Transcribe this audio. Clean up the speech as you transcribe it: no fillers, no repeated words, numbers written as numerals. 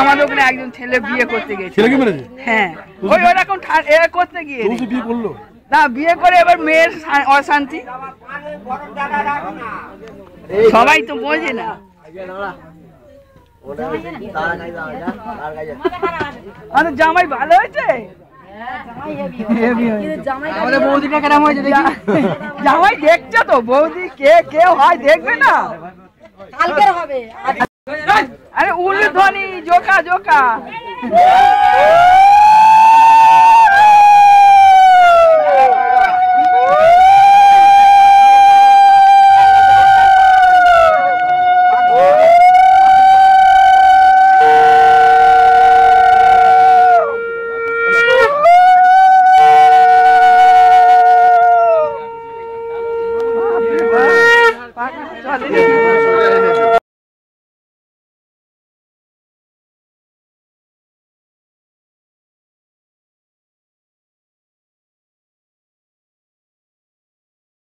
আমাদের ওখানে একজন ছেলে বিয়ে করতে গেছে। ছেলে কি মেরেছে? হ্যাঁ, ওই ওরকম এ করতে গিয়ে বিয়ে করলো না, বিয়ে করে এবার মেয়ের অশান্তি, সবাই তো বোঝে না। আমাদের জামাই ভালো হয়েছে, জামাই দেখছো তো, বৌদি কে কে হয় দেখবে না, আরে উলু ধ্বনি জোকা জোকা।